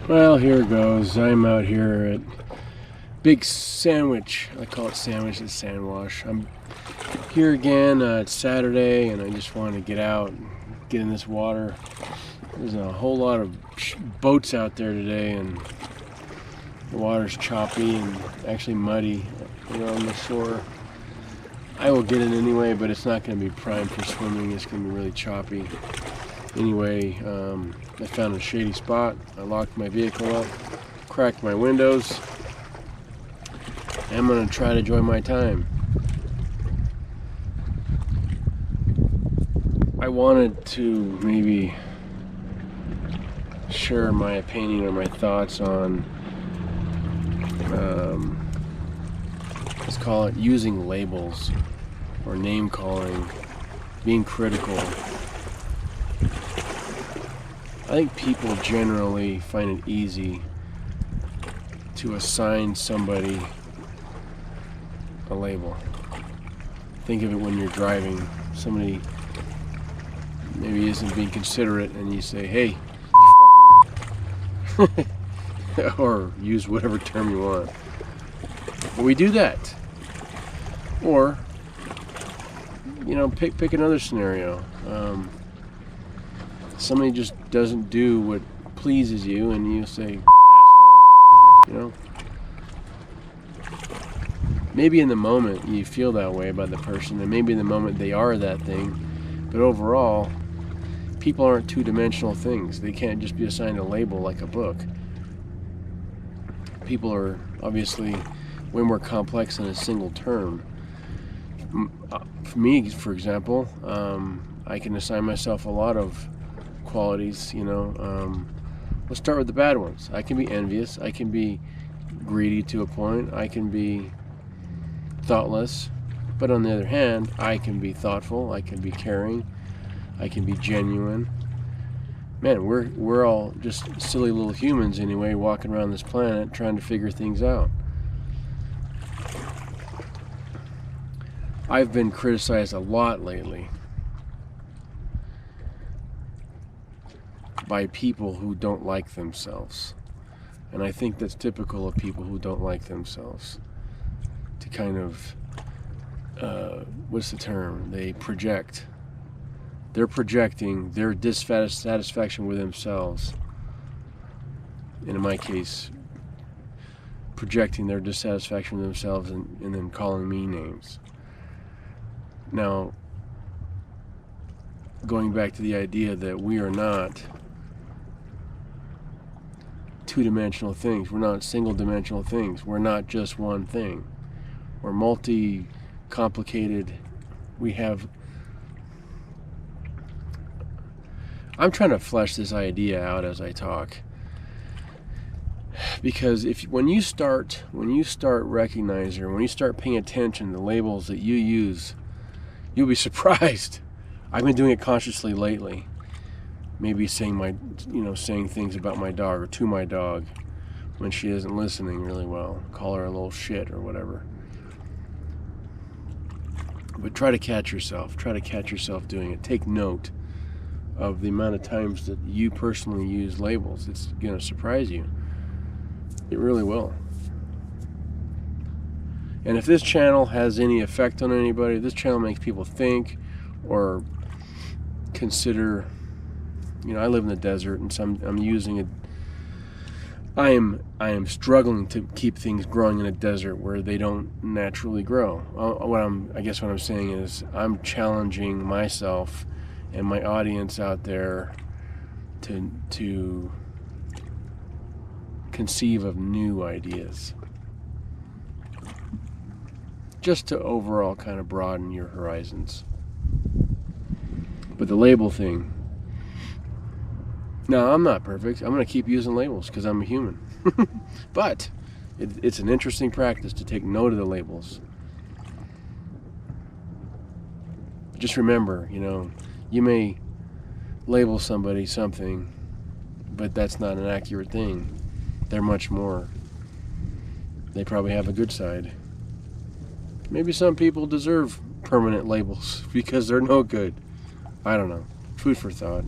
Well, here goes. I'm out here at Big Sandwich. I call it Sandwich, it's Sandwash. I'm here again. It's Saturday, and I just wanted to get out, get in this water. There's a whole lot of boats out there today, and the water's choppy and actually muddy on the shore. I will get in anyway, but it's not going to be primed for swimming. It's going to be really choppy. Anyway, I found a shady spot. I locked my vehicle up, cracked my windows. I'm going to try to enjoy my time. I wanted to maybe share my opinion or my thoughts on, let's call it using labels or name calling, being critical. I think people generally find it easy to assign somebody a label. Think of it when you're driving. Somebody maybe isn't being considerate and you say, "Hey, you fucker." Or use whatever term you want. But we do that. Or, pick another scenario. Somebody just doesn't do what pleases you, and you say, "Asshole." Maybe in the moment you feel that way about the person, and maybe in the moment they are that thing, but overall, people aren't two-dimensional things. They can't just be assigned a label like a book. People are obviously way more complex than a single term. For me, for example, I can assign myself a lot of qualities. Let's start with the bad ones. I can be envious. I can be greedy to a point. I can be thoughtless. But on the other hand, I can be thoughtful. I can be caring. I can be genuine. Man, we're all just silly little humans anyway, walking around this planet trying to figure things out. I've been criticized a lot lately by people who don't like themselves. And I think that's typical of people who don't like themselves. To kind of, what's the term? They project. They're projecting their dissatisfaction with themselves. And in my case, projecting their dissatisfaction with themselves and then calling me names. Now, going back to the idea that we are not two-dimensional things. We're not single-dimensional things. We're not just one thing. We're multi-complicated. I'm trying to flesh this idea out as I talk. Because when you start recognizing, or when you start paying attention to the labels that you use, you'll be surprised. I've been doing it consciously lately. Maybe saying things about my dog or to my dog when she isn't listening really well. Call her a little shit or whatever. But try to catch yourself. Try to catch yourself doing it. Take note of the amount of times that you personally use labels. It's going to surprise you. It really will. And if this channel has any effect on anybody, this channel makes people think or consider. I live in the desert, and so I'm using it. I am struggling to keep things growing in a desert where they don't naturally grow. What I'm saying is I'm challenging myself and my audience out there to conceive of new ideas, just to overall kind of broaden your horizons. But the label thing, no, I'm not perfect. I'm going to keep using labels because I'm a human. But it's an interesting practice to take note of the labels. Just remember, you may label somebody something, but that's not an accurate thing. They're much more. They probably have a good side. Maybe some people deserve permanent labels because they're no good. I don't know. Food for thought.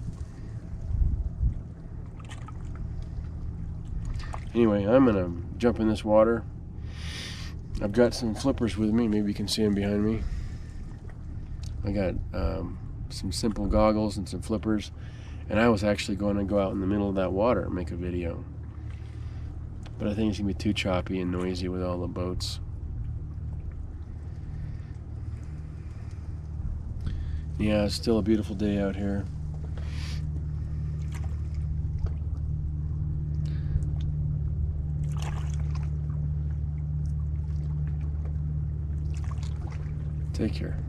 Anyway, I'm gonna jump in this water. I've got some flippers with me. Maybe you can see them behind me. I got some simple goggles and some flippers, and I was actually going to go out in the middle of that water and make a video, but I think it's gonna be too choppy and noisy with all the boats. Yeah, it's still a beautiful day out here. Take care.